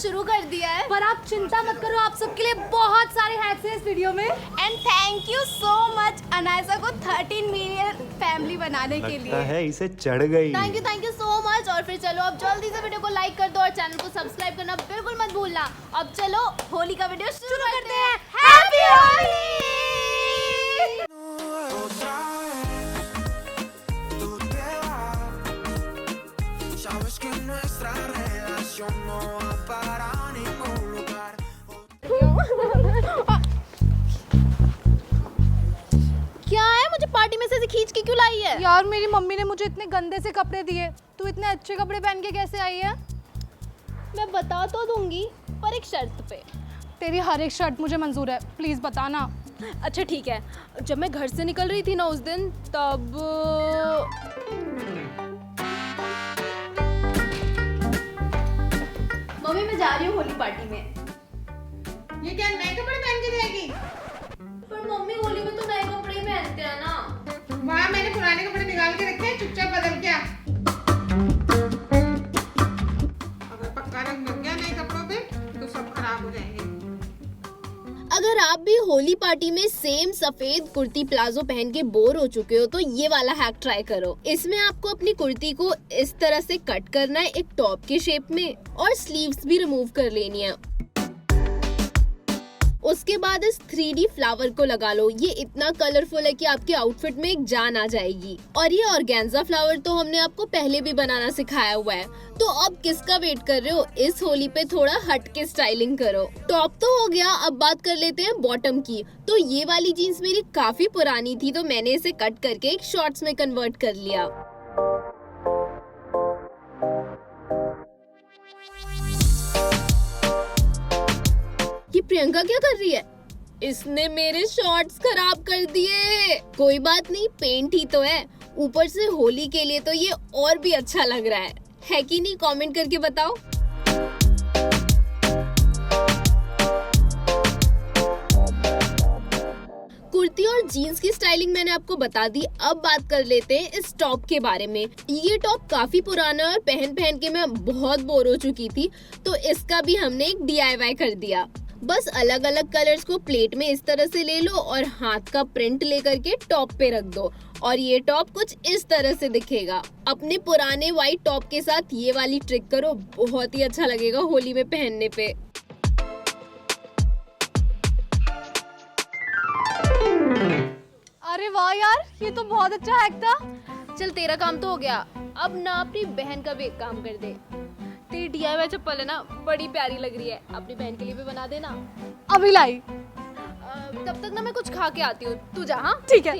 शुरू कर दिया है। पर आप चिंता मत करो, आप सबके लिए बहुत सारे हैक्स हैं इस वीडियो में। And thank you so much Anaysa को 13 मिलियन फैमिली बनाने के लिए। लगता है इसे चढ़ गई। Thank you so much. और फिर चलो अब जल्दी से वीडियो को लाइक कर दो और चैनल को सब्सक्राइब करना बिल्कुल मत भूलना। अब चलो होली का वीडियो शुरू करते हैं। Happy Holi. Sabes que nuestra relación no va para ningún lugar. क्या है, मुझे पार्टी में से ऐसे खींच के क्यों लाई है? यार मेरी मम्मी ने मुझे इतने गंदे से कपड़े दिए, तू इतने अच्छे कपड़े पहन के कैसे आई है? मैं बता तो दूंगी पर एक शर्त पे। तेरी हर एक शर्ट मुझे मंजूर है, प्लीज बताना। अच्छा ठीक है, जब मैं घर से निकल रही थी ना उस दिन, तब मम्मी मैं जा रही हूँ होली पार्टी में। ये क्या नए कपड़े पहन के जाएगी? पर मम्मी होली में तो नए कपड़े ही पहनते हैं ना। वहाँ मैंने पुराने कपड़े निकाल के रखे हैं, चुपचाप बदल के आ। अगर पक्का रंग लग गया नए कपड़ों पे तो सब खराब हो जाएंगे। अगर आप भी होली पार्टी में सेम सफेद कुर्ती प्लाजो पहन के बोर हो चुके हो तो ये वाला हैक ट्राई करो। इसमें आपको अपनी कुर्ती को इस तरह से कट करना है एक टॉप के शेप में और स्लीव्स भी रिमूव कर लेनी है। उसके बाद इस 3D फ्लावर को लगा लो। ये इतना कलरफुल है कि आपके आउटफिट में एक जान आ जाएगी। और ये ऑर्गेन्जा फ्लावर तो हमने आपको पहले भी बनाना सिखाया हुआ है, तो अब किसका वेट कर रहे हो? इस होली पे थोड़ा हट के स्टाइलिंग करो। टॉप तो हो गया, अब बात कर लेते हैं बॉटम की। तो ये वाली जीन्स मेरी काफी पुरानी थी, तो मैंने इसे कट करके एक शॉर्ट्स में कन्वर्ट कर लिया। ये प्रियंका क्या कर रही है? इसने मेरे शॉर्ट्स खराब कर दिए। कोई बात नहीं, पेंट ही तो है, ऊपर से होली के लिए तो ये और भी अच्छा लग रहा है कि नहीं? कमेंट करके बताओ। कुर्ती और जीन्स की स्टाइलिंग मैंने आपको बता दी। अब बात कर लेते हैं इस टॉप के बारे में। ये टॉप काफी पुराना है और पहन पहन के मैं बहुत बोर हो चुकी थी, तो इसका भी हमने एक DIY कर दिया। बस अलग अलग कलर्स को प्लेट में इस तरह से ले लो और हाथ का प्रिंट लेकर के टॉप पे रख दो और ये टॉप कुछ इस तरह से दिखेगा। अपने पुराने व्हाइट टॉप के साथ ये वाली ट्रिक करो, बहुत ही अच्छा लगेगा होली में पहनने पे। अरे वाह यार, ये तो बहुत अच्छा हैक था। चल तेरा काम तो हो गया, अब ना अपनी बहन का भी एक काम कर दे। तेरी DIY चप्पल है ना, बड़ी प्यारी लग रही है, अपनी बहन के लिए भी बना देना। अभी लाई। तब तक ना मैं कुछ खा के आती हूँ, तू जा। हाँ ठीक है।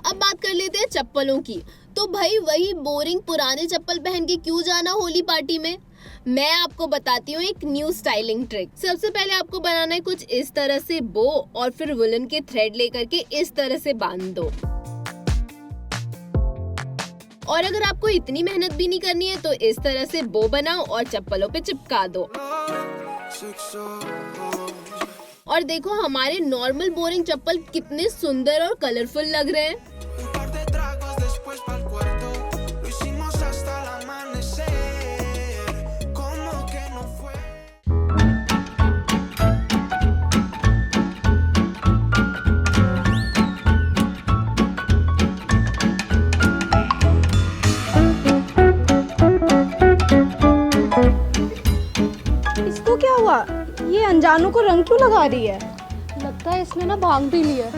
अब बात कर लेते हैं चप्पलों की। तो भाई वही बोरिंग पुराने चप्पल पहन के क्यों जाना होली पार्टी में? मैं आपको बताती हूँ एक न्यू स्टाइलिंग ट्रिक। सबसे पहले आपको बनाना है कुछ इस तरह से बो और फिर वुलन के थ्रेड लेकर के इस तरह से बांध दो। और अगर आपको इतनी मेहनत भी नहीं करनी है तो इस तरह से बो बनाओ और चप्पलों पे चिपका दो। और देखो हमारे नॉर्मल बोरिंग चप्पल कितने सुंदर और कलरफुल लग रहे हैं। इसको क्या हुआ? ये अनजानों को रंग क्यों लगा रही है? लगता है इसने ना भांग पी ली है।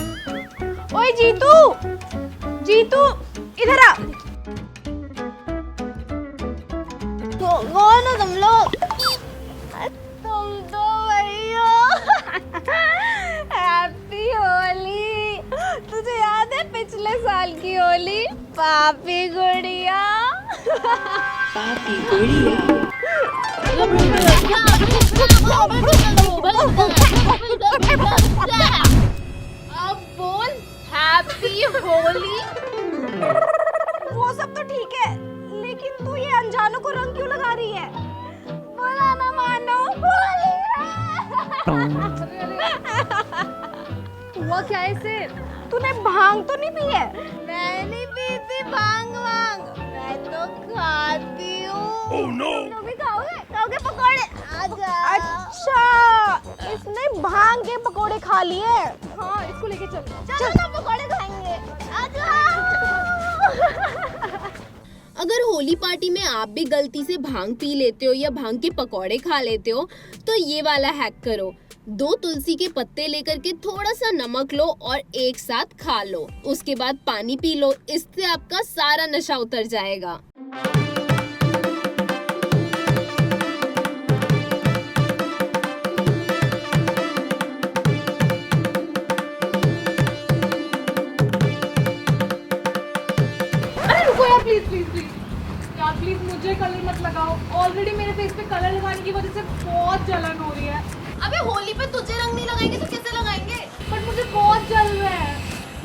ओए जीतू, जीतू इधर आ। कौन हो तुम लोग? तुम तो भैया हैप्पी होली। तुझे याद है पिछले साल की होली? पापी गुड़िया। पापी गुड़िया। अब बोल हैप्पी होली। वो सब तो ठीक है, लेकिन तू ये अनजानों को रंग क्यों लगा रही है? बोला ना मानो होली है। हुआ क्या है इसे? तू तूने भांग तो नहीं पी है? मैं नहीं पीती भांग वांग, मैं तो खाती हूँ। तुम लोग भी खाओगे पकौड़े? आजा। अच्छा, इसने भांग के पकोड़े खा लिए। हाँ, इसको लेके चलो ना पकौड़े खाएंगे। आजा। अगर होली पार्टी में आप भी गलती से भांग पी लेते हो या भांग के पकौड़े खा लेते हो तो ये वाला हैक करो। 2 तुलसी के पत्ते लेकर के थोड़ा सा नमक लो और एक साथ खा लो। उसके बाद पानी पी लो, इससे आपका सारा नशा उतर जाएगा। प्लीज मुझे कलर मत लगाओ। ऑलरेडी मेरे फेस पे कलर लगाने की वजह से बहुत जलन हो रही है। अबे होली पे तुझे रंग नहीं लगाएंगे तो किसे लगाएंगे? बट मुझे बहुत जल रहा है।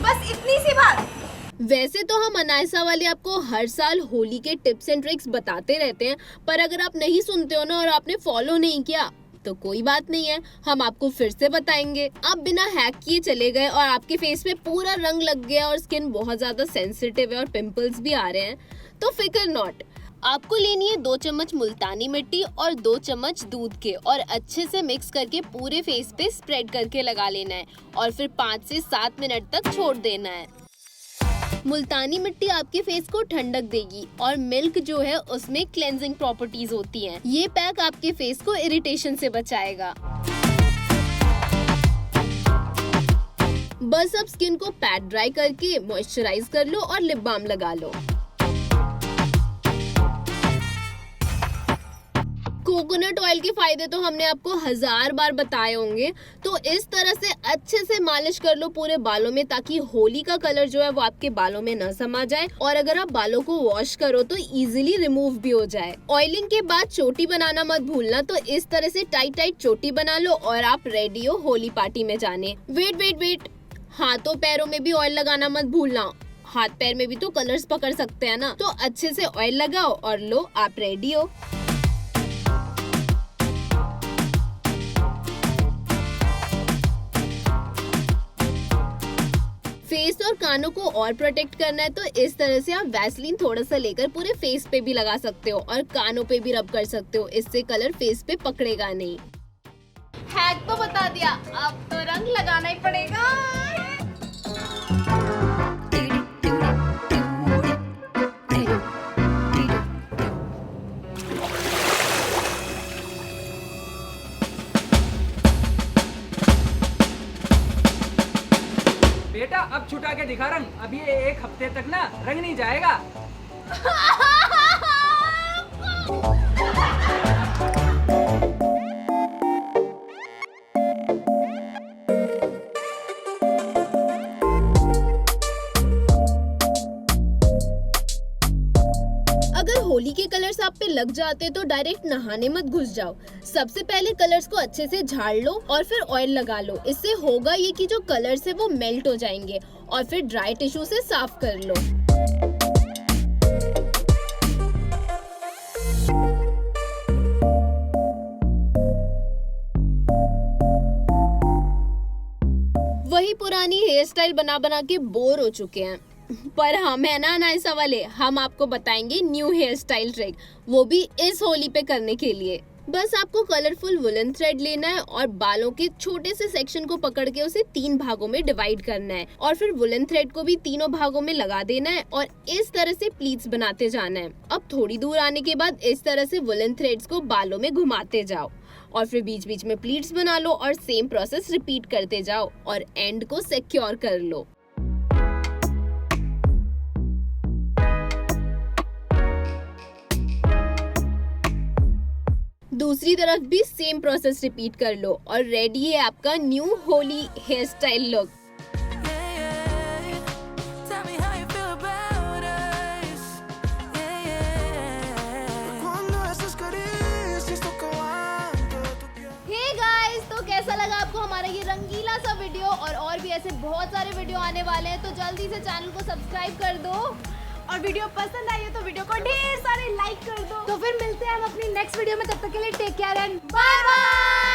बस इतनी सी बात। वैसे तो हम अनायसा वाले आपको हर साल होली के टिप्स एंड ट्रिक्स बताते रहते हैं, पर अगर आप नहीं सुनते हो ना और आपने फॉलो नहीं किया तो कोई बात नहीं है, हम आपको फिर से बताएंगे। आप बिना हैक किए चले गए और आपके फेस पे पूरा रंग लग गया और स्किन बहुत ज्यादा सेंसिटिव है और पिंपल्स भी आ रहे हैं, तो फिकर नॉट। आपको लेनी है 2 चम्मच मुल्तानी मिट्टी और 2 चम्मच दूध के और अच्छे से मिक्स करके पूरे फेस पे स्प्रेड करके लगा लेना है और फिर 5 से 7 मिनट तक छोड़ देना है। मुल्तानी मिट्टी आपके फेस को ठंडक देगी और मिल्क जो है उसमें क्लेंजिंग प्रॉपर्टीज होती हैं। ये पैक आपके फेस को इरिटेशन से बचाएगा। बस अब स्किन को पैट ड्राई करके मॉइस्चराइज कर लो और लिप बाम लगा लो। कोकोनट ऑयल के फायदे तो हमने आपको 1000 बार बताए होंगे, तो इस तरह से अच्छे से मालिश कर लो पूरे बालों में ताकि होली का कलर जो है वो आपके बालों में न समा जाए और अगर आप बालों को वॉश करो तो इजीली रिमूव भी हो जाए। ऑयलिंग के बाद चोटी बनाना मत भूलना, तो इस तरह से टाइट टाइट चोटी बना लो और आप रेडी हो होली पार्टी में जाने। वेट, हाथों पैरों में भी ऑयल लगाना मत भूलना। हाथ पैर में भी तो कलर्स पकड़ सकते हैं ना, तो अच्छे से ऑयल लगाओ और लो आप रेडी हो। फेस और कानों को और प्रोटेक्ट करना है तो इस तरह से आप वैसलीन थोड़ा सा लेकर पूरे फेस पे भी लगा सकते हो और कानों पे भी रब कर सकते हो, इससे कलर फेस पे पकड़ेगा नहीं। हैक तो बता दिया, अब तो रंग लगाना ही पड़ेगा। बेटा अब छुटा के दिखा रंग, अभी ये 1 हफ्ते तक ना रंग नहीं जाएगा। अगर होली के कलर्स आप पे लग जाते तो डायरेक्ट नहाने मत घुस जाओ। सबसे पहले कलर्स को अच्छे से झाड़ लो और फिर ऑयल लगा लो। इससे होगा ये कि जो कलर्स है वो मेल्ट हो जाएंगे और फिर ड्राई टिश्यू से साफ कर लो। वही पुरानी हेयर स्टाइल बना बना के बोर हो चुके हैं, पर हम है ना अनायसा वाले, हम आपको बताएंगे न्यू हेयर स्टाइल ट्रिक, वो भी इस होली पे करने के लिए। बस आपको कलरफुल वुलन थ्रेड लेना है और बालों के छोटे से सेक्शन को पकड़ के उसे 3 भागों में डिवाइड करना है और फिर वुलन थ्रेड को भी तीनों भागों में लगा देना है और इस तरह से प्लीट्स बनाते जाना है। अब थोड़ी दूर आने के बाद इस तरह से वुलन थ्रेड्स को बालों में घुमाते जाओ और फिर बीच बीच में प्लीट्स बना लो और सेम प्रोसेस रिपीट करते जाओ और एंड को सिक्योर कर लो। दूसरी तरफ भी सेम प्रोसेस रिपीट कर लो और रेडी है आपका new Holi hair style look. Tell me how you feel about us. Cuando estás cariz, esto acabando, tú quieres. Hey guys, तो कैसा लगा आपको हमारा ये रंगीला सा वीडियो? और भी ऐसे बहुत सारे वीडियो आने वाले हैं, तो जल्दी से चैनल को सब्सक्राइब कर दो और वीडियो पसंद आई है तो वीडियो को ढेर सारे लाइक कर दो। तो फिर मिलते हैं हम अपनी नेक्स्ट वीडियो में, तब तक के लिए take care and bye bye.